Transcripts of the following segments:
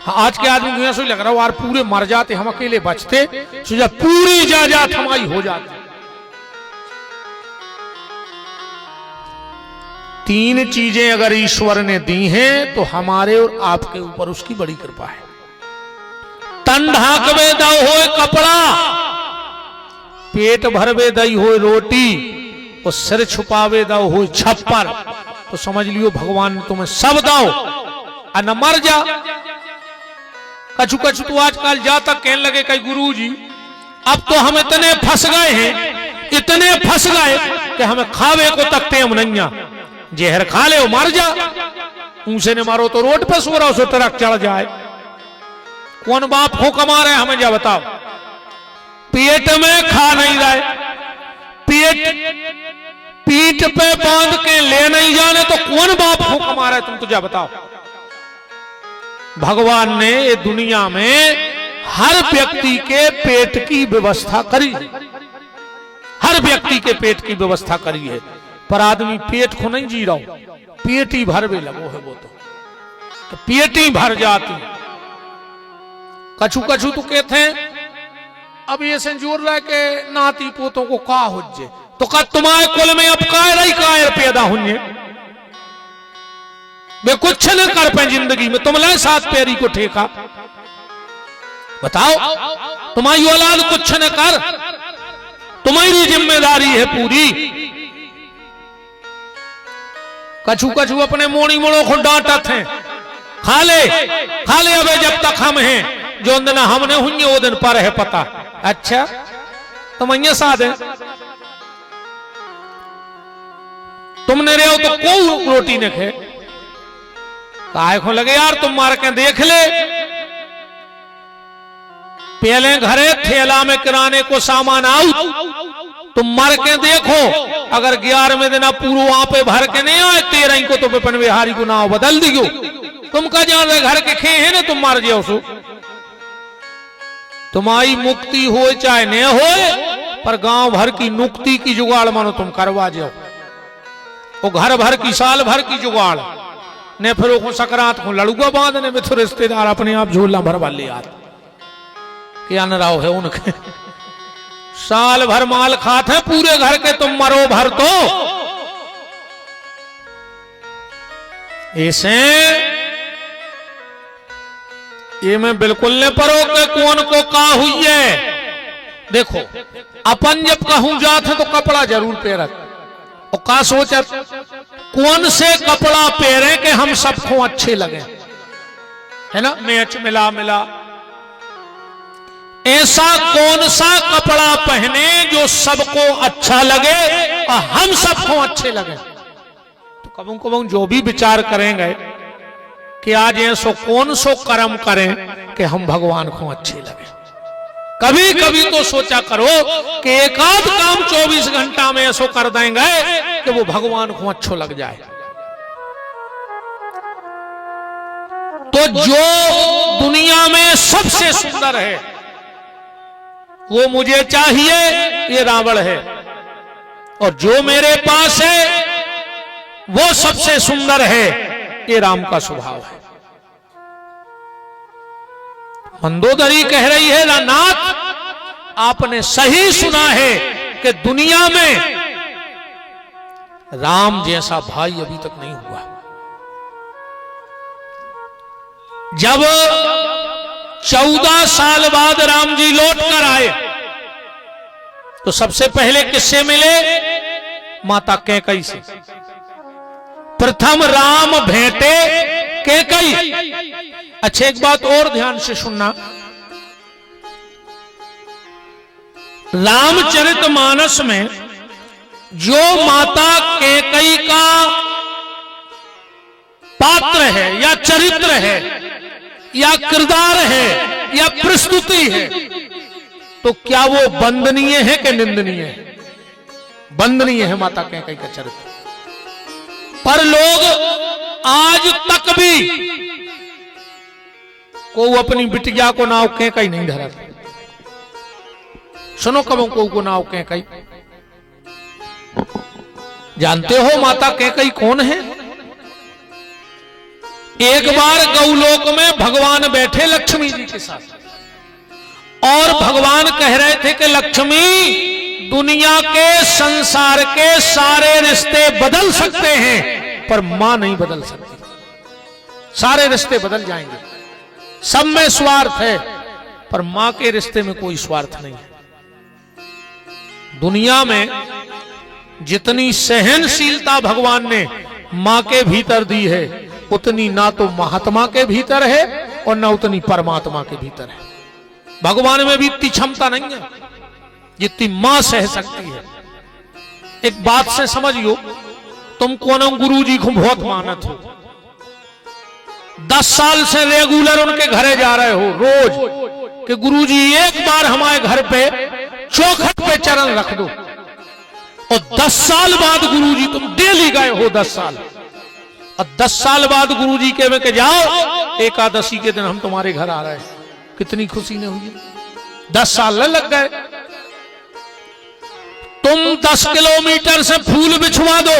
आज के आदमी दुनिया से लग रहा हो यार पूरे मर जाते हम अकेले बचते, तो जब पूरी जायदाद हमारी हो जाती। तीन चीजें अगर ईश्वर ने दी हैं तो हमारे और आपके ऊपर उसकी बड़ी कृपा है। तन ढाकवे दई हो कपड़ा, पेट भरवे दई हो रोटी, और सिर छुपावे दो हो छप्पर, तो समझ लियो भगवान ने तुम्हें सब दो और न मर जा। कछु कछु तो आजकल जा तक कहने लगे कई गुरुजी अब तो हम इतने फंस गए हैं, इतने फंस गए कि हमें खावे को तक टेम नहीं, जहर खा ले मर जा। ऊंसे ने मारो तो रोड पे सो रहा हो ट्रक चढ़ जाए। कौन बाप हो कमा रहे हमें जा बताओ। पेट में खा नहीं रहे, पीठ पे बांध के ले नहीं जाने तो कौन बाप हो कमा रहा है तुम तो जा बताओ। भगवान ने ये दुनिया में हर व्यक्ति के पेट की व्यवस्था करी, हर व्यक्ति के पेट की व्यवस्था करी है, पर आदमी पेट को नहीं जी रहा हो, पेट ही भर भी लगो है वो तो पेट ही भर जाती। कछु कछु तो कहते हैं अब ये संजोर रहा के नाती पोतों को का हुज्जे, तो का तुम्हारे कुल में अब कायर पैदा हुए वे कुछ न कर पाए जिंदगी में, तुम लाए सात पैरी को ठेका। बताओ तुम्हारी औलाद कुछ न कर, तुम्हारी जिम्मेदारी है पूरी। कछु कछु अपने मोड़ी मोड़ों को डांटा थे, खा ले अबे जब तक हम हैं, जो दिन हमने हुई वो दिन पर है पता। अच्छा तुम ये साथ है, तुमने रहे हो तो कोई रोटी न खे, काहे को लगे यार तुम मार के देख ले। पहले घरे थैला में किराने को सामान आउ, तुम मर के देखो, अगर 11वें दिन पूरा वहां पे भर के नहीं आए 13 को तो विपिन बिहारी को नाव बदल दियो। तुम का जान रहे घर के खे है ना, तुम मार जाओ सो तुम्हारी मुक्ति हो चाहे न हो, पर गांव भर की मुक्ति की जुगाड़ मानो तुम करवा जाओ, वो घर भर की साल भर की जुगाड़ ने, फिर वो सकरात को लड़ुआ बांधने में तो रिश्तेदार अपने आप झोला भरवा ले आते। क्या न राव है उनके, साल भर माल खाते हैं पूरे घर के, तुम मरो भर तो ऐसे ये मैं बिल्कुल ने परो के कौन को का हुई है। देखो अपन जब कहूं जाते तो कपड़ा जरूर पहनत, और का सोचा कौन से कपड़ा पहने के हम सबको अच्छे लगे, है ना, मैच मिला ऐसा कौन सा कपड़ा पहने जो सबको अच्छा लगे और हम सबको अच्छे लगे। तो कबू कबू जो भी विचार करेंगे कि आज ऐसो कौन सो कर्म करें कि हम भगवान को अच्छे लगे। कभी कभी तो सोचा करो कि एक आध काम 24 घंटा में ऐसो कर देंगे कि वो भगवान को अच्छो लग जाए। तो जो दुनिया में सबसे सुंदर है वो मुझे चाहिए, ये रावण है, और जो मेरे पास है वो सबसे सुंदर है, ये राम का स्वभाव है। मंदोदरी कह रही है नाथ आपने सही सुना है कि दुनिया में राम जैसा भाई अभी तक नहीं हुआ। जब 14 साल बाद राम जी लौट कर आए तो सबसे पहले किससे मिले? माता कैकई से। प्रथम राम भेंटे कैकई। अच्छा एक बात और ध्यान से सुनना, रामचरितमानस में जो माता कैकई का पात्र है या चरित्र है या किरदार है या प्रस्तुति है, तो क्या वो वंदनीय है कि निंदनीय है? वंदनीय है माता कैकई का चरित्र। पर लोग आज तक भी को अपनी बिटिया को नाव कैकई नहीं धरा। सुनो कबो को नाव कैकई। जानते हो माता कैकई कौन है? एक बार गौलोक में भगवान बैठे बैठे लक्ष्मी जी के साथ, और भगवान कह रहे थे कि लक्ष्मी, दुनिया के संसार के सारे रिश्ते बदल सकते हैं पर मां नहीं बदल सकती। सारे रिश्ते बदल जाएंगे, सब में स्वार्थ है, पर मां के रिश्ते में कोई स्वार्थ नहीं है। दुनिया में जितनी सहनशीलता भगवान ने मां के भीतर दी है, उतनी ना तो महात्मा के भीतर है और ना उतनी परमात्मा के भीतर है। भगवान में भी इतनी क्षमता नहीं है जितनी मां सह सकती है। एक बात से समझियो, तुम कोनो गुरु जी को बहुत मानत हो, 10 साल से रेगुलर उनके घरे जा रहे हो रोज कि गुरु जी एक बार हमारे घर पे चौखट पे चरण रख दो, और 10 साल बाद गुरु जी तुम डेली गए हो 10 साल, और 10 साल बाद गुरु जी के में के जाओ एकादशी के दिन हम तुम्हारे घर आ रहे हैं, कितनी खुशी ने हुई। 10 साल लग गए। तुम 10 किलोमीटर से फूल बिछवा दो,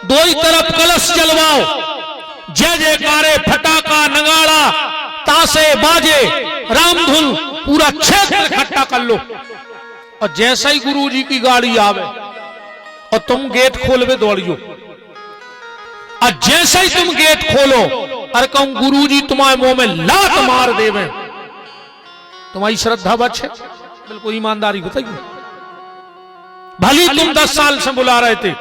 दो ही तरफ कलश जलवाओ, जय जयकारे, फटाका, नगाड़ा, तासे, बाजे, रामधुन, पूरा क्षेत्र इकट्ठा कर लो, और जैसा ही गुरु जी की गाड़ी आवे और तुम गेट खोलवे दौड़ियो, और जैसे ही तुम गेट खोलो और कहूं गुरु जी तुम्हारे मुंह में लात मार देवे, तुम्हारी श्रद्धा बचे? बिल्कुल ईमानदारी बताइए। भली तुम 10 साल से बुला रहे थे,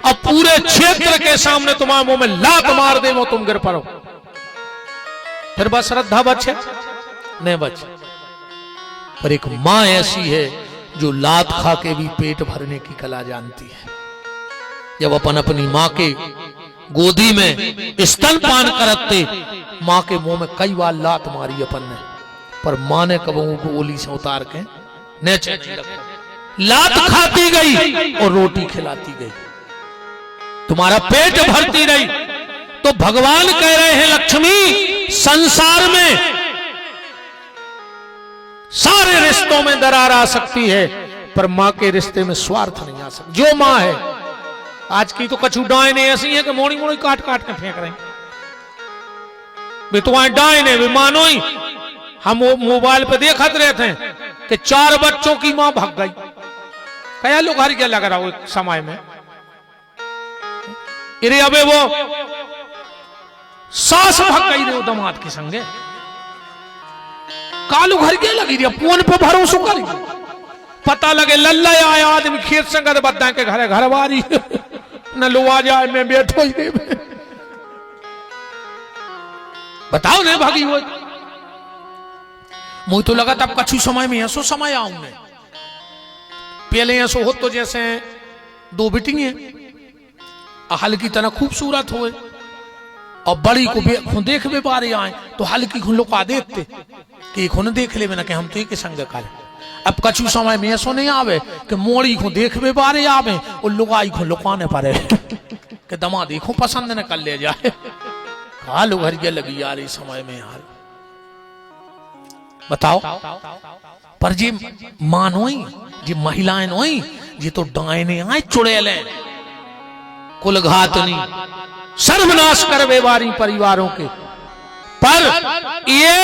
अब पूरे क्षेत्र के सामने तुम्हारे मुंह में लात मार दे, वो तुम गिर पड़ो, फिर बस श्रद्धा बचे? नहीं बचे। पर एक मां ऐसी है जो लात खा के भी पेट भरने की कला जानती है। जब अपन अपनी मां के गोदी में स्तनपान करते, मां के मुंह में कई बार लात मारी अपन ने, पर मां ने कबू को ओली से उतार के नीचे नहीं रखा, लात खाती गई और रोटी खिलाती गई, तुम्हारा पेट भरती रही। तो भगवान कह रहे हैं लक्ष्मी, संसार में सारे रिश्तों में दरार आ सकती है, पर मां के रिश्ते में स्वार्थ नहीं आ सकता। जो मां है, आज की तो कछु डायने ऐसी है कि मोड़ी मोड़ी काट काट के फेंक रहे हैं, वे तुम्हारे डायने वे मानो ही। हम मोबाइल पे देखते रहते हैं कि 4 बच्चों की मां भाग गई, क्या लोग हर क्या लग रहा हो समय में, अरे अबे वो सास भाग गई रे दामाद के संगे, कालू घर के लगी रही, फोन पे भरोसा करी, पता लगे लल्ला आया आदमी खेत संगत बद्दा के घर वारी न लो आ जाए, मैं बैठो ही दे, बताओ नहीं भागी वो। मुझे तो लगा तब कछु समय में ऐसो समय आऊंगे, पहले ऐसो हो तो जैसे 2 बेटी हैं, हल्की तरह खूबसूरत हुए और बड़ी को देख भी पा रहे आए, तो हल्की को लुका देते कि खुन देख ले ना कि हम तो एक संग कर। अब कछु समय में ऐसो नहीं आवे कि मोड़ी को देख भी पा रहे आवे और लुगाई को लुकाने पारे कि दमा देखो पसंद न कर ले जाए। हाल उभर के लगी यार इस समय में यार, बताओ। पर जी मानोई जी महिलाएं नोई जी तो डायने आए चुड़ैले, कुल घातनी, सर्वनाश करवे वारी परिवारों के। पर ये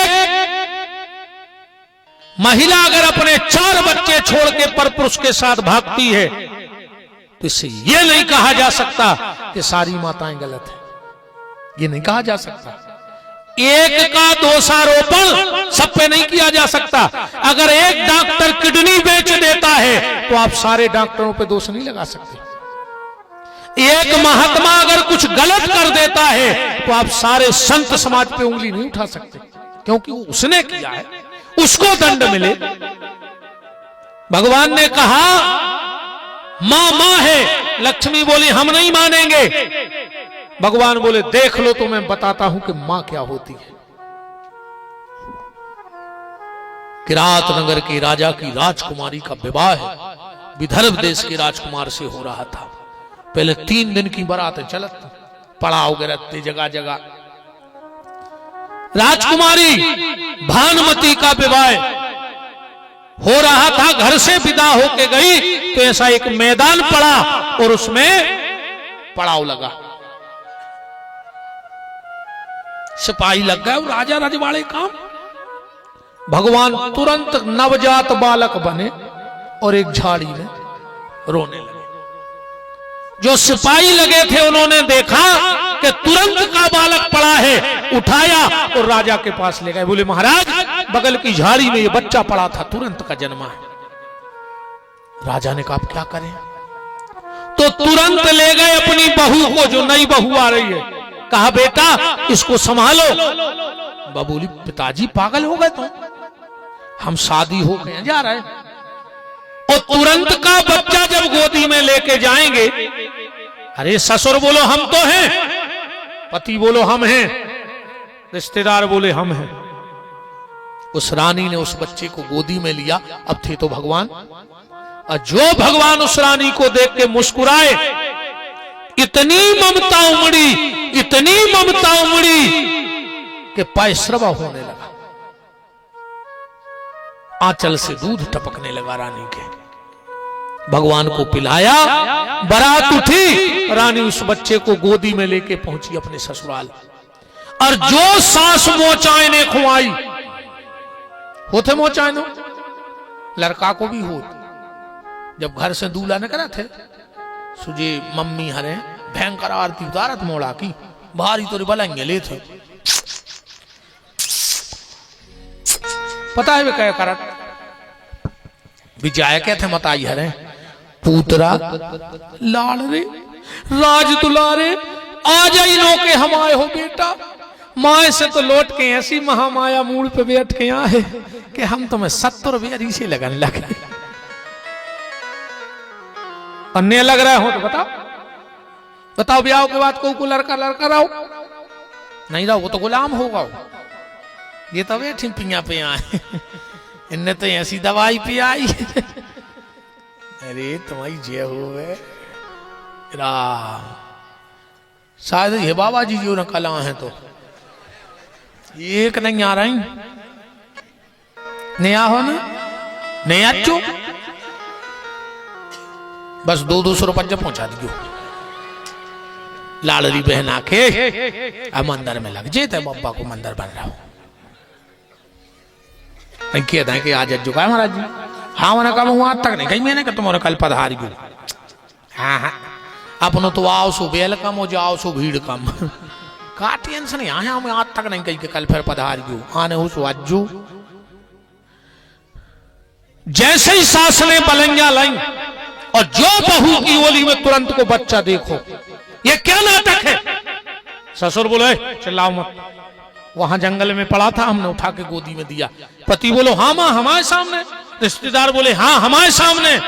महिला अगर अपने 4 बच्चे छोड़ के परपुरुष के साथ भागती है, तो इससे यह नहीं कहा जा सकता कि सारी माताएं गलत है, ये नहीं कहा जा सकता। एक का दोषारोपण सब पे नहीं किया जा सकता। अगर एक डॉक्टर किडनी बेच देता है तो आप सारे डॉक्टरों पे दोष नहीं लगा सकते। एक महात्मा अगर कुछ गलत कर देता है तो आप सारे संत समाज पे उंगली नहीं उठा सकते, क्योंकि उसने किया है, उसको दंड मिले। भगवान ने कहा मां मां है, लक्ष्मी बोली हम नहीं मानेंगे। भगवान बोले देख लो तो मैं बताता हूं कि मां क्या होती है। किरात नगर के राजा की राजकुमारी का विवाह विदर्भ देश के राजकुमार से हो रहा था। पहले 3 दिन की बारात चलत, पड़ाव गिरते जगह जगह। राजकुमारी भानुमती का विवाह हो रहा था, घर से विदा होके गई तो ऐसा एक मैदान पड़ा और उसमें पड़ाव लगा। सिपाही लग गए राजा रजवाड़े काम। भगवान तुरंत नवजात बालक बने और एक झाड़ी में रोने लगे। जो सिपाही लगे थे उन्होंने देखा कि तुरंत का बालक पड़ा है, उठाया और राजा के पास ले गए। बोले महाराज बगल की झाड़ी में ये बच्चा पड़ा था, तुरंत का जन्मा है। राजा ने कहा क्या करें, तो तुरंत ले गए अपनी बहू को, जो नई बहू आ रही है। कहा बेटा इसको संभालो। बोली पिताजी पागल हो गए तुम, हम शादी हो गए जा रहे हैं। और तुरंत का बच्चा जब गोदी में लेके जाएंगे, अरे ससुर बोलो हम तो हैं, पति बोलो हम हैं, रिश्तेदार बोले हम हैं। उस रानी ने उस बच्चे को गोदी में लिया, अब थे तो भगवान। और जो भगवान उस रानी को देख के मुस्कुराए, इतनी ममता उमड़ी, इतनी ममता उमड़ी कि पैस्रवा होने लगा, आंचल से दूध टपकने लगा रानी के। भगवान को पिलाया, बारात उठी, रानी उस बच्चे को गोदी में लेके पहुंची अपने ससुराल। और जो सास मोचायने खुआई, होते मोचायनो लड़का को भी हो, जब घर से दूल्हा न करा थे सुजे मम्मी हरे भयंकर आरती उतारत मोड़ा की भारी तो बलेंगे ले थे। पता है वे क्या करत विजय क्या थे मताई हरे पूतरा लाड़ रे राज दुलारे आ जाई नो के हम आए हो बेटा। माए से तो लौट के ऐसी महामाया मूड पे बैठ के आए कि हम तुम्हें 70 बेरी से लगन लगे। अन्य लग रहे हो तो बताओ, बताओ ब्याह के बाद को लड़का लड़का रहो, नहीं रहो वो तो गुलाम होगा। ये तो बैठी पिया पे आए, इनने तो ऐसी दवाई पी आई। अरे तुम्हारी जय हो राम, शायद ये बाबा जी जो न कला है तो एक नहीं आ रही, नया हो ना नया चो बस 200 रुपया पहुंचा दीजिए। लाड़री बहन आके अब मंदिर में लग जेते, बब्बा को मंदिर बन रहा हो कहता है कि आज चुका है महाराज जी। हाँ मैंने कहा आज तक नहीं कही मैंने कि तुम्हारे कल पधारी गो। हाँ हाँ अपनो तो आओ सो वेलकम हो, जाओ सो भीड़ कम। का टेंशन है, यहाँ मैं आज तक नहीं कही कि कल फिर पधार गयो, आने हो सो अज्जू। जैसे ही सास ने पलंगियां लाई और जो बहू की ओली में तुरंत को बच्चा देखो, ये क्या नाटक है। ससुर बोले चिल्लाओ मत, वहां जंगल में पड़ा था, हमने उठा के गोदी में दिया। पति बोलो हाँ मां हमारे सामने, रिश्तेदार बोले हाँ हमारे सामने।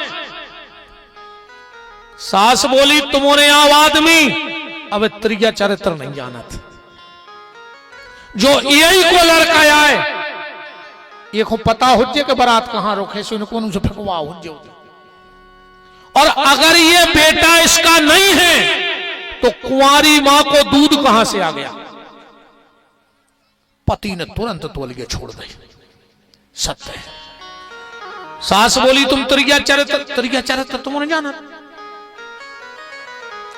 सास बोली तुम्हारे आओ आदमी, अब त्रिया चरित्र नहीं जाना था। जो यही को लड़का आए ये को पता हो जे के बारात कहां रोके सो इनको उनसे फकवा हो जे। और अगर ये बेटा इसका नहीं है तो कुंवारी मां को दूध कहां से आ गया। पति ने तुरंत तोलिए छोड़ दी, सत्य है। सास बोली तुम त्रिया चरित्र तुमने जाना,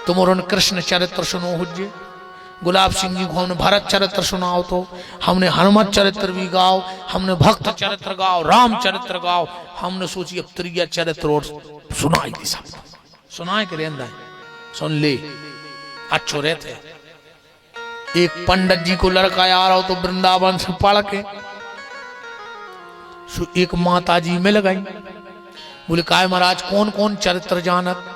तुमने कृष्ण चरित्र सुनो हुज्जे। गुलाब सिंह जी को हमने भरत चरित्र सुनाओ, तो हमने हनुमत चरित्र भी गाओ, हमने भक्त चरित्र गाओ, राम चरित्र गाओ। हमने सोची अब त्रिया चरित्र और सुनाई दी, सब सुनाए के रेंदा सुन ले अच्छो रहते। एक पंडित जी को लड़का आ रहा हो तो वृंदावन से पढ़ के एक माता जी मिल गई। बोले काय महाराज कौन कौन चरित्र जानत।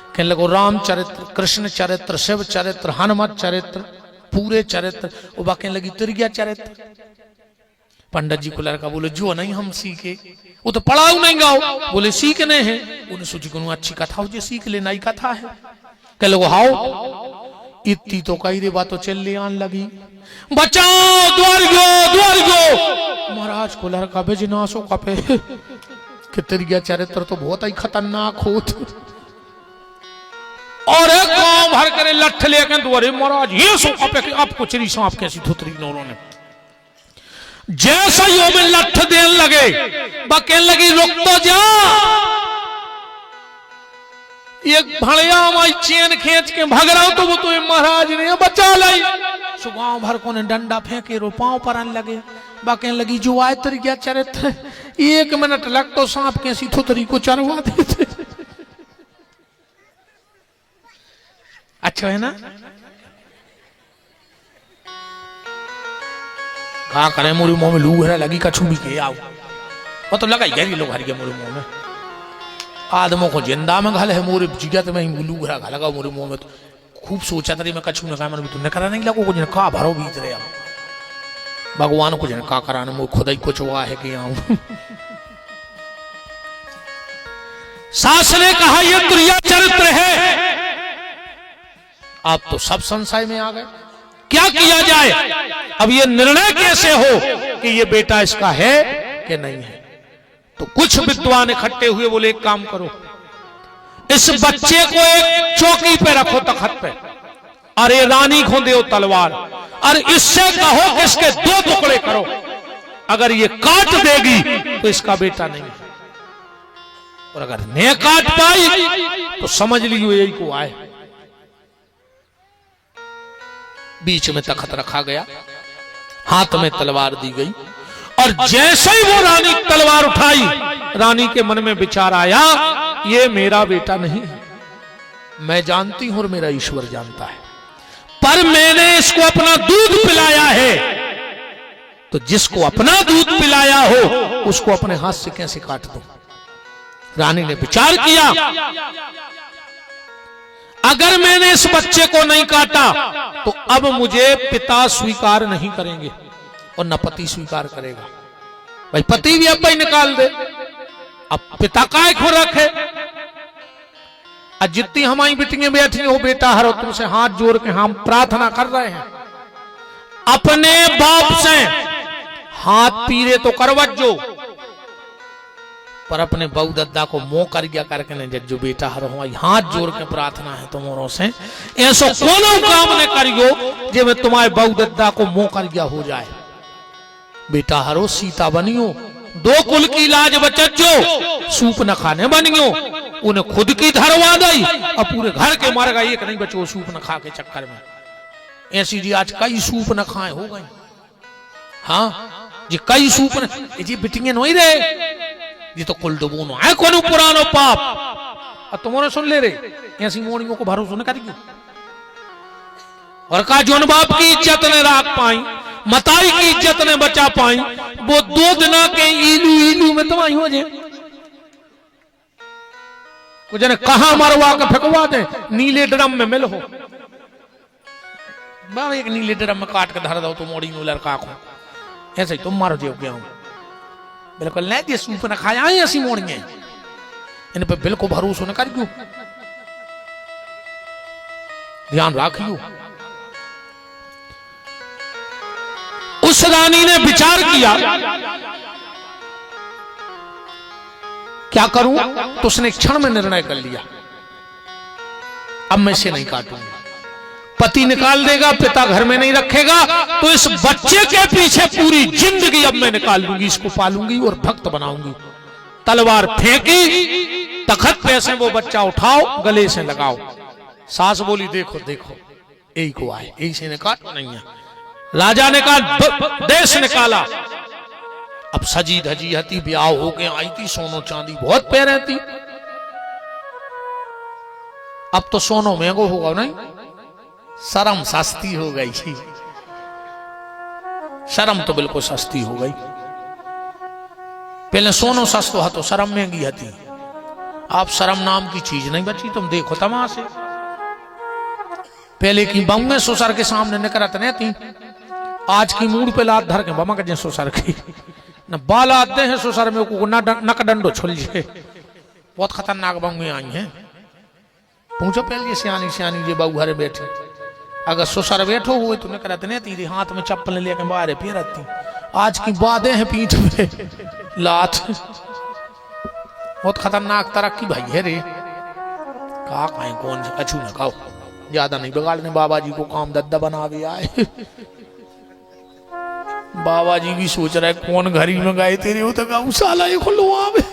कहने लगो राम चरित्र, कृष्ण चरित्र, शिव चरित्र, हनुमत चरित्र, पूरे चरित्र। वो बाकी लगी त्रिया चरित्र। पंडित जी को लड़का बोले जो नहीं हम सीखे, वो तो पढ़ाओ नहीं गाओ। बोले सीखने हैं। उन्हें सोची को अच्छी कथा हो जो सीख ले, नई कथा है। कह लोग हाओ इतनी तो कई रे बात तो चल ले आन लगी। बचाओ द्वार गो महाराज को लड़का बेजनासो कपे कि त्रिया चरित्र तो बहुत ही खतरनाक होत। और एक गांव भर करे लठ लेकर द्वारे महाराज ये सो कपे कि आपको चरी सांप कैसी थुतरी नौरों ने। जैसा ही वो में लठ देने लगे बकेन लगी रुक तो जा। एक भड़िया हमारी चैन खींच के भाग रहा तो वो तो महाराज ने बचा लाई। सो गांव भर को ने डंडा फेंके रो पांव पर आने लगे। बाकी लगी जो आए तरी क्या चरित्र 1 मिनट लग तो सांप के सीधो तरीको चरवा देते। अच्छा है ना। कहा करे मोरी मुंह में लू है लगी कछु भी के आओ वो तो लगाई गई लोग हर के मोरे मुंह में आदमों को जिंदा में घाल है मोरे जिगत में ही लू घरा लगा मोरे मुंह में। तो खूब सोचा तरी मैं कछु न कहा मैंने तुमने करा नहीं लगो कुछ का भरो बीत रहे भगवान को जन का कराने मुझे खुद ही कुछ हुआ है कि आऊं। सास ने कहा यह दुर्या चरित्र है। आप तो सब संशय में आ गए क्या किया जाए। अब ये निर्णय कैसे हो कि ये बेटा इसका है कि नहीं है। तो कुछ विद्वान इकट्ठे हुए बोले एक काम करो इस बच्चे को एक चौकी पे रखो तखत पे और ये रानी को दो तलवार और इससे कहो कि इसके 2 टुकड़े करो। अगर ये काट देगी तो इसका बेटा नहीं और अगर नहीं काट पाई तो समझ लियो यही को आए। बीच में तखत रखा गया हाथ में तलवार दी गई और जैसे ही वो रानी तलवार उठाई रानी के मन में विचार आया ये मेरा बेटा नहीं है। मैं जानती हूं और मेरा ईश्वर जानता है पर मैंने इसको अपना दूध पिलाया है तो जिसको अपना दूध पिलाया हो उसको अपने हाथ से कैसे काट दूं। रानी ने विचार किया अगर मैंने इस बच्चे को नहीं काटा तो अब मुझे पिता स्वीकार नहीं करेंगे और न पति स्वीकार करेगा। भाई पति भी अब भाई निकाल दे अब पिता काय खो रखे। और जितनी हमारी बेटियां बैठी हो बेटा हरो तुमसे हाथ जोड़ के हम प्रार्थना कर रहे हैं अपने बाप से हाथ पीरे तो करवजो पर अपने बहु दद्दा को मोह कर गया करके ने जो बेटा हरो हमारी हाथ जोड़ के प्रार्थना है तुम्हारों से ऐसो कोनो काम ने करियो जे में तुम्हारे बहु दद्दा को मोह कर गया हो जाए। बेटा हरो सीता बनियो 2 कुल की लाज बचो सूप न खाने बनियो उन्हें खुद की धरवा दी और पूरे घर के मार गई एक नहीं बचो सूप न खा के चक्कर में। ऐसी जी आज कई सूप न खाए हो गई। हाँ जी कई सूप न जी बिटिंगे नहीं रहे ये तो कुल डुबो नो है कोनो पुरानो पाप और तुम्हारे सुन ले रहे ऐसी मोड़ियों को भरोसा न करियो। और का जोन बाप की इज्जत ने रख पाई मताई की इज्जत ने बचा पाई वो 2 दिना के इलू में तुम आई हो जाए कुछ ने कहा मरवा के फेंकवा दे नीले ड्रम में मिल हो बाबा एक नीले ड्रम में काट के धर दो तो मोड़ी नो लड़का को ऐसे ही तुम मारो जो क्या बिल्कुल नहीं दिए सूप न खाया ऐसी मोड़िए इन पे बिल्कुल भरोसा न करियो ध्यान रखियो। उस रानी ने विचार किया क्या करूं तो उसने क्षण में निर्णय कर लिया अब मैं इसे नहीं काटूंगा। पति निकाल देगा पिता घर में नहीं रखेगा तो इस बच्चे के पीछे पूरी जिंदगी अब मैं निकाल लूंगी इसको पालूंगी और भक्त बनाऊंगी। तलवार फेंकी तखत पे से वो बच्चा उठाओ गले से लगाओ। सास बोली देखो देखो यही को आए यही से ने काट नहीं है। राजा ने कहा देश निकाला अब सजी धजी हती ब्याह हो गए आई थी सोनो चांदी बहुत पैर थी अब तो सोनो महंगो होगा नहीं शर्म सस्ती हो गई थी शर्म तो बिल्कुल सस्ती हो गई। पहले सोनो सस्तो है तो शर्म महंगी हती आप शर्म नाम की चीज नहीं बची तुम देखो तमाशे। पहले की बम्मे ससुर के सामने निकलत नहीं थी आज की मूड पे लात धर के बमा के ससुर की न बाल आते हैं ससुर में को नक डंडो छुल जाए बहुत खतरनाक बम्मे आई हैं। पूछो पहले सियानी सियानी जे बहू घरे बैठे अगर ससुर बैठो हुए तो निकलत नहीं थी हाथ में चप्पल लेके बाहर फिर आती आज की बातें हैं पीठ पे लात बहुत खतरनाक तरक्की भाई है रे कहा खाए कौन से कछू न खाओ ज्यादा नहीं बिगाड़ने बाबा जी को काम दद्दा बना दिया है। बाबा जी भी सोच रहे कौन घरी में गए तेरे हो तो गाँव साला ये खुलवा में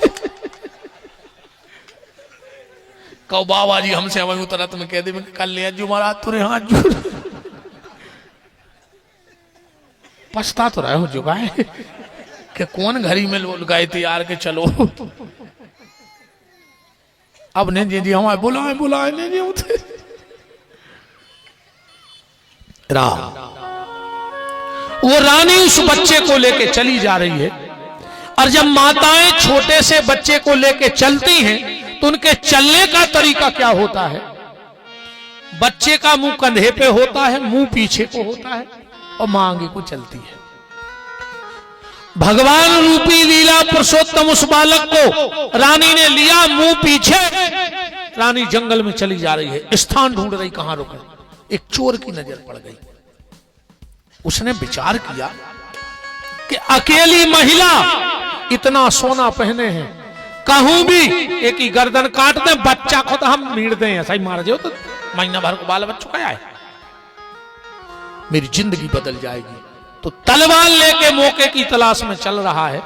कहो बाबा जी हमसे हमें उतरा तुम्हें कह दे कल ले जो महाराज तुरे हाथ जोड़ पछता तो रहे हो जुगाए कि कौन घड़ी में गए तैयार के चलो। अब नहीं जी हमारे बुलाए नहीं जी उठे राम। वो रानी उस बच्चे को लेके चली जा रही है, और जब माताएं छोटे से बच्चे को लेके चलती हैं तो उनके चलने का तरीका क्या होता है? बच्चे का मुंह कंधे पे होता है, मुंह पीछे को होता है, और मां आगे को चलती है। भगवान रूपी लीला पुरुषोत्तम उस बालक को रानी ने लिया, मुंह पीछे। रानी जंगल में चली जा रही है, स्थान ढूंढ रही कहां रुके। एक चोर की नजर पड़ गई। उसने विचार किया कि अकेली महिला इतना सोना पहने हैं, कहूं भी एक ही गर्दन काट दे, बच्चा को तो हम मीड़ दें, ऐसा ही मार दो तो महीना भर को बाल बच्चों का है, मेरी जिंदगी बदल जाएगी। तो तलवार लेके मौके की तलाश में चल रहा है,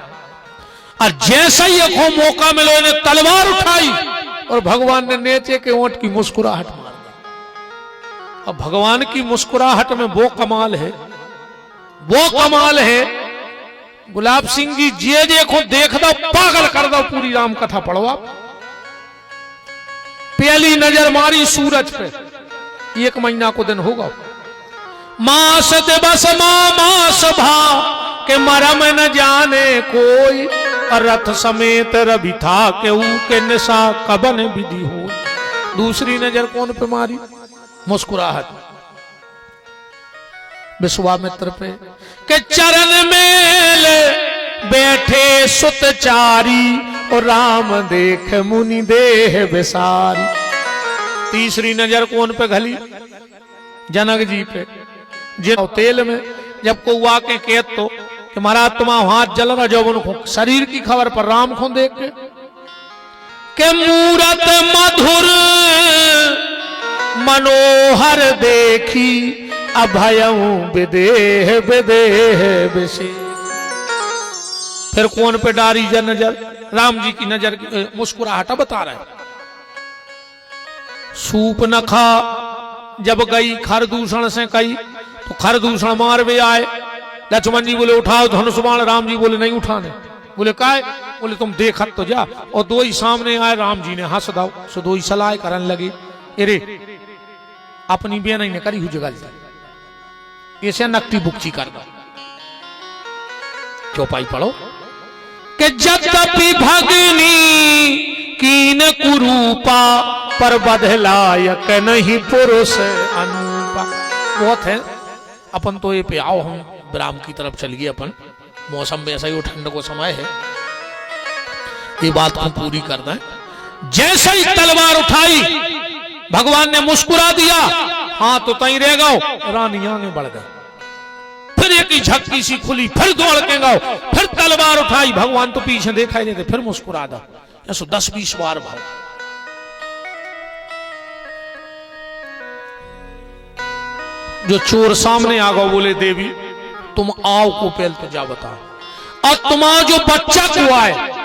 और जैसे ही एक मौका मिलो इन्हें तलवार उठाई और भगवान ने नीचे के ओंठ की मुस्कुराहट मार दी। अब भगवान की मुस्कुराहट में वो कमाल है, वो कमाल है। गुलाब सिंह जी जे देखो देख दो, पागल कर दो, पूरी राम कथा पढ़ो आप। पहली नजर मारी सूरज पे, 1 महीना को दिन होगा। मास दिवस मास भा के मरम न जाने कोई, और रथ समेत रवि था के निशा कबन विधि हो। दूसरी नजर कौन पे मारी? मुस्कुराहट विश्वामित्र पे, के चरण में बैठे सुतचारी, और राम देख मुनि देह विसारी। तीसरी नजर कौन पे घली? जनक जी पे, जिन तेल में जब को वाके कहत तो कि महाराज तुम्हारा हाथ जल रहा, जब उनको शरीर की खबर पर राम को देख के मूरत मधुर मनोहर देखी, अभयऊ विदेह विदेह विशे। फिर कौन पे डारी नजर? राम जी की नजर मुस्कुराहट बता रहे। सूप नखा जब गई खरदूषण से कई, तो खरदूषण मार वे आए। लक्ष्मण जी बोले उठाओ धनुष बाण, राम जी बोले नहीं उठाने। बोले काय? बोले तुम देखत तो जा। और दो ही सामने आए, राम जी ने हंस दाओ, सो दो ही सलाह करन लगे। अरे अपनी बेन ने करी हुई जगह ऐसे नकटी बुकची कर दो। चौपाई पढ़ो कि जद्यपि भगनी कीन कुरूपा, पर बधलायक नहीं पुरुष अनुपा। बहुत है, अपन तो ये पे आओ, हम विराम की तरफ चल गए। अपन मौसम में ऐसा ही ठंड को समय है, ये बात को पूरी करना है। जैसे ही तलवार उठाई भगवान ने मुस्कुरा दिया, हाँ तो तई रह गओ, रानी आगे बढ़ गई। फिर एक ही झक्की सी खुली, फिर दौड़ के गओ, फिर तलवार उठाई, भगवान तो पीछे देखा ही नहीं थे, फिर मुस्कुरा दा। ऐसा 10-20 बार भाव। जो चोर सामने आ गओ, बोले देवी तुम आओ को पहल तो जा बताओ, और तुम्हारा जो बच्चा को आए,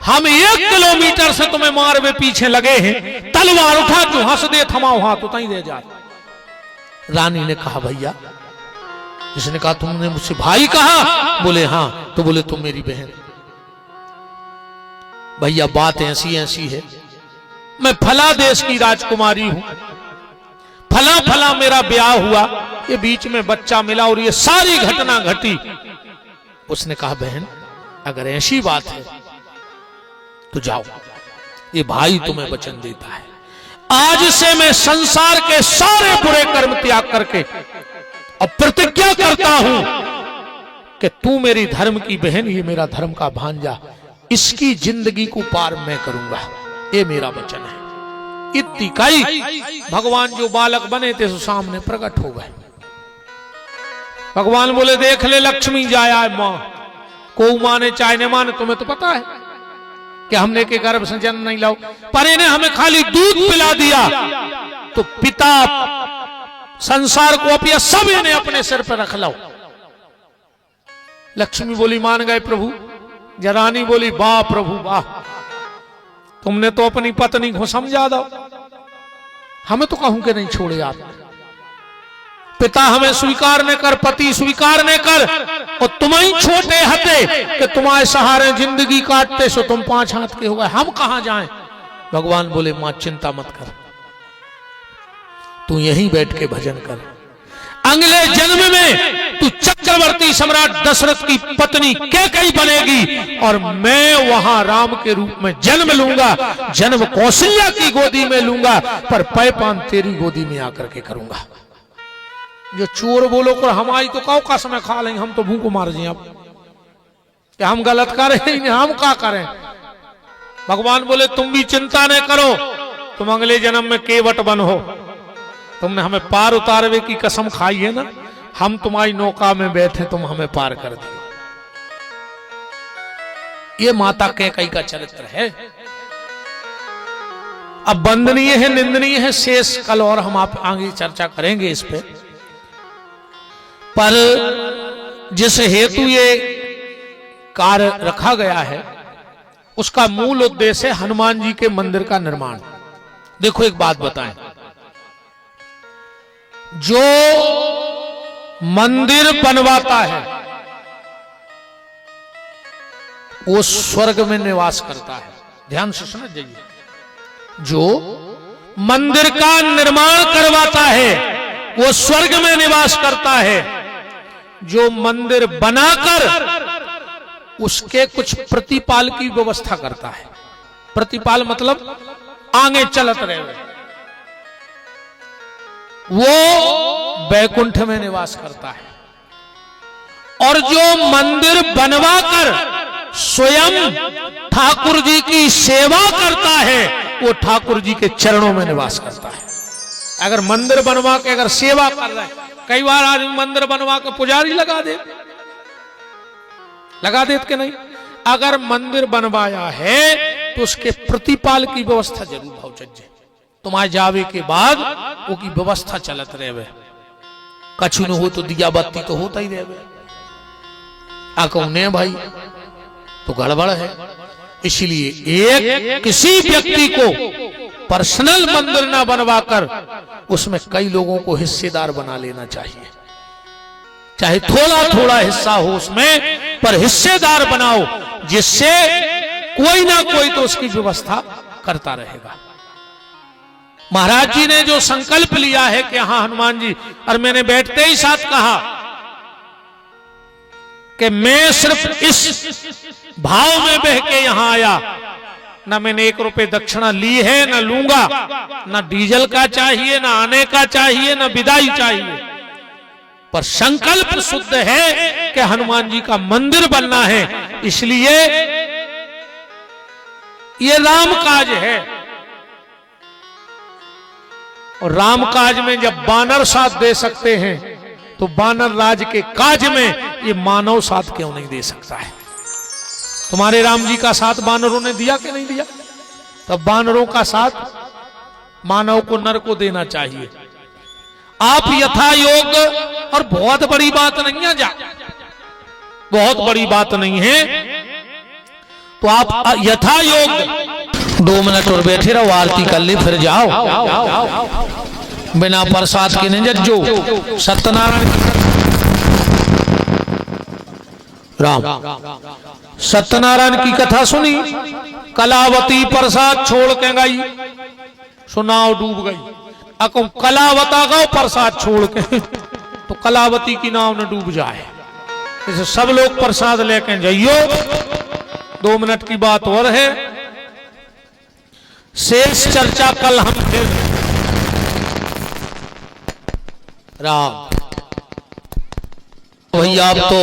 हम 1 किलोमीटर से तुम्हें मार में पीछे लगे हैं, तलवार उठा जो हंस दे थमाओ हाथ तो तई रह जा। रानी ने कहा भैया, जिसने कहा तुमने मुझसे भाई कहा? बोले हाँ। तो बोले तुम मेरी बहन। भैया बात ऐसी ऐसी है, मैं फला देश की राजकुमारी हूं, फला फला मेरा ब्याह हुआ, ये बीच में बच्चा मिला और ये सारी घटना घटी। उसने कहा बहन अगर ऐसी बात है तो जाओ, ये भाई तुम्हें वचन देता है, आज से मैं संसार के सारे बुरे कर्म त्याग करके अब प्रतिज्ञा करता हूं कि तू मेरी धर्म की बहन, ये मेरा धर्म का भांजा, इसकी जिंदगी को पार मैं करूंगा, ये मेरा वचन है। इतनी कही भगवान जो बालक बने थे सामने प्रकट हो गए। भगवान बोले देख ले लक्ष्मी जाया मां को माने चाहे न माने, तुम्हें तो पता है कि हमने के गर्भ से जन्म नहीं लाओ, पर इन्हें हमें खाली दूध पिला दिया तो पिता संसार को अपने सब इन्हें अपने सिर पर रख लो। लक्ष्मी बोली मान गए प्रभु। जरानी बोली वाह प्रभु वाह, तुमने तो अपनी पत्नी को समझा दो, हमें तो कहूं कि नहीं छोड़े आप। पिता हमें स्वीकार न कर, पति स्वीकार न कर, और तुम ही छोटे हते कि तुम्हारे सहारे जिंदगी काटते, सो तुम 5 हाथ के हो गए, हम कहां जाएं। भगवान बोले मां चिंता मत कर, तू यहीं बैठ के भजन कर। अगले जन्म में तू चक्रवर्ती सम्राट दशरथ की पत्नी कैकेयी बनेगी और मैं वहां राम के रूप में जन्म लूंगा। जन्म कौशल्या की गोदी में लूंगा, पर पैपान तेरी गोदी में आकर के करूंगा। जो चोर बोलो कर हमारी तो कौ का समय खा लेंगे, हम तो भूख मार जाए। अब क्या हम गलत करें, हम क्या करें। भगवान बोले तुम भी चिंता न करो, तुम अगले जन्म में केवट बनो। तुमने हमें पार उतारवे की कसम खाई है ना, हम तुम्हारी नौका में बैठे, तुम हमें पार कर दियो। ये माता कैकेयी का चरित्र है। अब वंदनीय है, निंदनीय है, शेष कल और हम आप आगे चर्चा करेंगे इस पे। पर जिस हेतु ये कार्य रखा गया है उसका मूल उद्देश्य है हनुमान जी के मंदिर का निर्माण। देखो एक बात बताएं, जो मंदिर बनवाता है वो स्वर्ग में निवास करता है। ध्यान से समझ जाइए, जो मंदिर का निर्माण करवाता है वो स्वर्ग में निवास करता है। जो मंदिर बनाकर उसके कुछ प्रतिपाल की व्यवस्था करता है, प्रतिपाल मतलब आगे चलत रहे, वो बैकुंठ में निवास करता है। और जो मंदिर बनवाकर स्वयं ठाकुर जी की सेवा करता है वो ठाकुर जी के चरणों में निवास करता है। अगर मंदिर बनवा के अगर सेवा कर रहा है, कई बार आदमी मंदिर बनवा के पुजारी लगा देत के नहीं। अगर मंदिर बनवाया है तो उसके प्रतिपाल की व्यवस्था जरूर भाव चज्जे। तुम्हारे जावे के बाद वो की व्यवस्था चलत रहे, कछु न हो तो दिया बत्ती तो होता ही रहे। आकौने भाई तो गड़बड़ है। इसलिए एक किसी व्यक्ति को पर्सनल मंदिर ना बनवाकर उसमें कई लोगों को हिस्सेदार बना लेना चाहिए। चाहे थोड़ा थोड़ा हिस्सा हो उसमें, पर हिस्सेदार बनाओ, जिससे कोई ना कोई तो उसकी व्यवस्था करता रहेगा। महाराज जी ने जो संकल्प लिया है कि हाँ हनुमान जी, और मैंने बैठते ही साथ कहा कि मैं सिर्फ इस भाव में बह के यहां आया, ना मैंने 1 रुपए दक्षिणा ली है, ना लूंगा, ना डीजल का चाहिए, ना आने का चाहिए, ना विदाई चाहिए, पर संकल्प शुद्ध है कि हनुमान जी का मंदिर बनना है। इसलिए ये राम काज है, और राम काज में जब बानर साथ दे सकते हैं तो बानर राज के काज में ये मानव साथ क्यों नहीं दे सकता है। तुम्हारे राम जी का साथ बानरों ने दिया कि नहीं दिया? तब बानरों का साथ मानव को, नर को देना चाहिए। आप यथा योग, और बहुत बड़ी बात नहीं है, बहुत बड़ी बात नहीं है, तो आप यथा योग 2 मिनट और बैठे रहो, आरती कर ली फिर जाओ। बिना प्रसाद के नहीं जज्जो। सत्यनारायण राम सत्यनारायण की कथा सुनी, कलावती प्रसाद छोड़ के गई, सुनाव डूब गई। अको कलावता गो प्रसाद छोड़ के तो कलावती की नाव न डूब जाए। इसे सब लोग प्रसाद लेके जाइयो। 2 मिनट की बात और है, शेष चर्चा कल हम फिर राम। भैया आप तो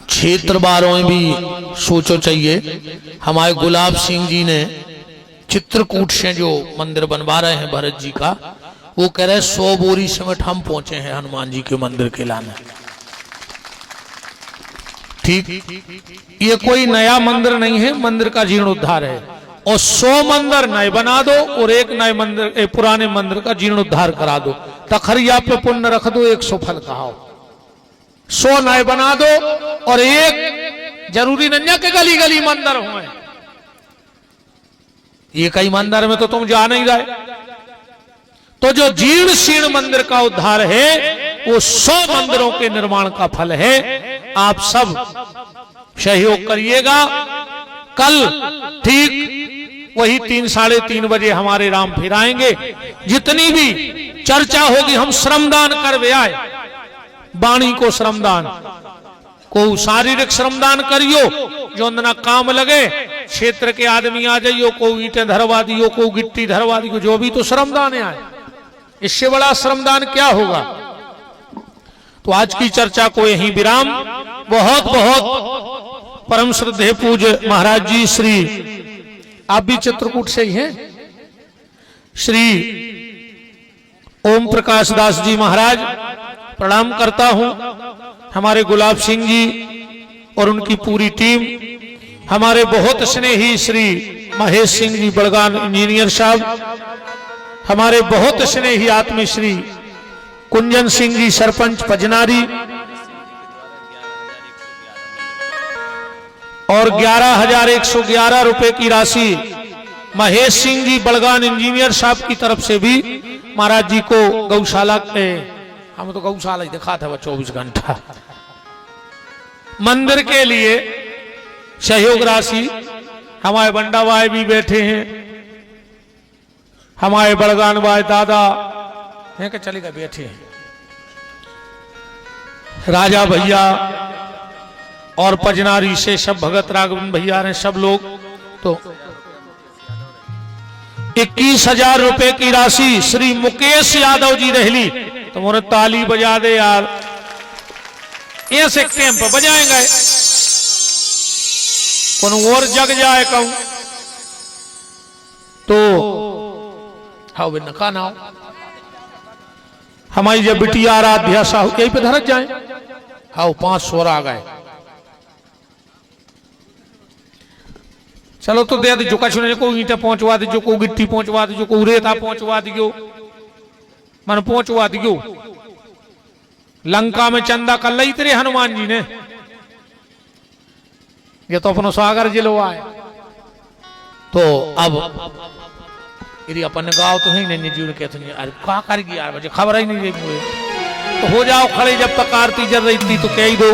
क्षेत्र बारों में भी सोचो चाहिए। हमारे गुलाब सिंह जी ने चित्रकूट से जो मंदिर बनवा रहे हैं भरत जी का, वो कह रहे 100 बोरी सिमट हम पहुंचे हैं हनुमान जी के मंदिर के लाने। ठीक, ये कोई नया मंदिर नहीं है, मंदिर का जीर्णोद्धार है। और 100 मंदिर नए बना दो और एक नए मंदिर, पुराने मंदिर का जीर्णोद्धार करा दो, तखरिया पे पुण्य रख दो, 100 फल कहाओ। 100 नए बना दो और एक जरूरी नहीं के गली गली मंदिर हुए। ये कई मंदिर में तो तुम जा नहीं रहे, तो जो जीर्ण शीर्ण मंदिर का उद्धार है वो 100 मंदिरों के निर्माण का फल है। आप सब सहयोग करिएगा। कल ठीक वही 3 साढ़े 3 बजे हमारे राम फिर आएंगे। जितनी भी चर्चा होगी हम श्रमदान कर वे आए। वाणी को श्रमदान, को शारीरिक श्रमदान करियो जो अंदना काम लगे। क्षेत्र के आदमी आ जाइयो, को ईंटें धरवा दियो, को गिट्टी धरवा दियो, जो भी तो श्रमदान है। इससे बड़ा श्रमदान क्या होगा। तो आज की चर्चा को यहीं विराम। बहुत बहुत परम श्रद्धेय पूज्य महाराज जी श्री, आप भी चित्रकूट से ही हैं, श्री ओम प्रकाश दास जी महाराज प्रणाम करता हूं। हमारे गुलाब सिंह जी और उनकी पूरी टीम, हमारे बहुत स्नेही श्री महेश सिंह जी बड़गान इंजीनियर साहब, हमारे बहुत स्नेही आत्मी श्री कुंजन सिंह जी सरपंच पजनारी, और 11,111 रुपए की राशि महेश सिंह जी बड़गान इंजीनियर साहब की तरफ से भी महाराज जी को गौशाला के, हम तो गौशाला ही दिखा था 24 घंटा, मंदिर के लिए सहयोग राशि। हमारे बंडा भाई भी बैठे हैं, हमारे बड़गान भाई दादा हैं कि चलेगा बैठे हैं, राजा भैया और पजनारी से सब भगत राघवन भैया ने सब लोग। तो 21,000 रुपए की राशि श्री मुकेश यादव जी रहली। तो मोरे ताली बजा दे यार, ऐसे कैंप बजाएंगे कौन और जग जाए कहूं तो हाउ बिन का नाम हमारी जब बिटिया आराध्या साहू यहीं पे धरत जाए। हाउ 5 स्वर आ गए। चलो तो दे जो कछु को ईंटा पहुंचवा दीजो, को गिट्टी पहुंचवा दीजो, को रेता पहुंचवा दियो, मन पहुंचवा दियो। लंका में चंदा कर ली तेरे हनुमान जी ने, ये तो अपनो सागर जिलो आए। तो अब यदि अपन गाँव तो है नहीं जीवन कहते हैं अरे क्या कर गया यार, मुझे खबर ही नहीं रही मुझे। तो हो जाओ खड़े, जब तक आरती जल रही थी तो कह ही दो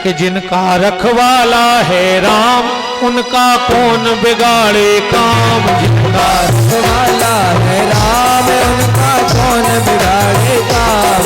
कि जिनका रखवाला है राम उनका कौन बिगाड़े काम। जिनका रखवाला है राम उनका कौन बिगाड़े काम।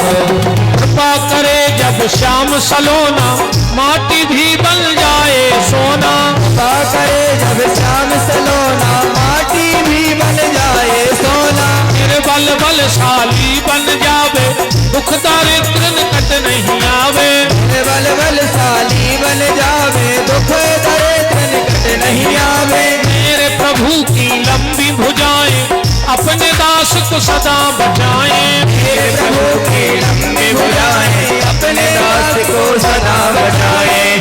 कृपा करे जब श्याम सलोना माटी भी बन जाए सोना। कृपा करे जब श्याम सलोना माटी भी बन जाए सोना। निर्बल बलशाली बन जावे दुख दारिद्र निकट नहीं आवे। निर्बल बलशाली बन जावे दुख दारिद्र निकट नहीं आवे। मेरे प्रभु की लंबी भुजाएं अपने दास को सदा बचाएं। मेरे प्रभु की लंबी भुजाएं अपने दास को सदा बचाएं।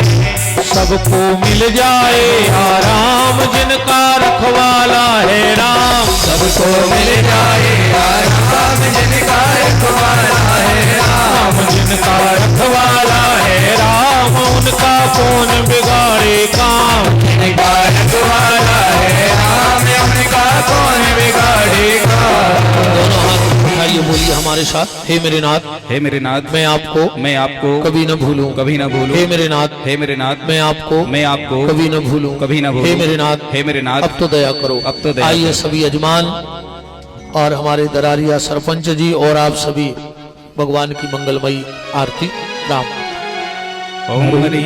सबको मिल जाए आराम जिनका रखवाला है राम। सबको मिल जाए आराम जिनका रखवाला है राम। जिनका रखवाला है राम उनका कौन बिगाड़े काम। जिनका रखवाला है राम उनका कौन बिगाड़े काम। दोनों हाथ उठाइए, बोलिए हमारे साथ, हे मेरे नाथ, हे मेरे नाथ, मैं आपको कभी न भूलूं, कभी न भूलूं। हे मेरे नाथ, मैं आपको कभी न भूलूं, हे मेरे नाथ, अब तो दया करो, अब तो दया। आइए सभी यजमान और हमारे दरारिया सरपंच जी और आप सभी भगवान की मंगलमयी आरती। राम ओम हरि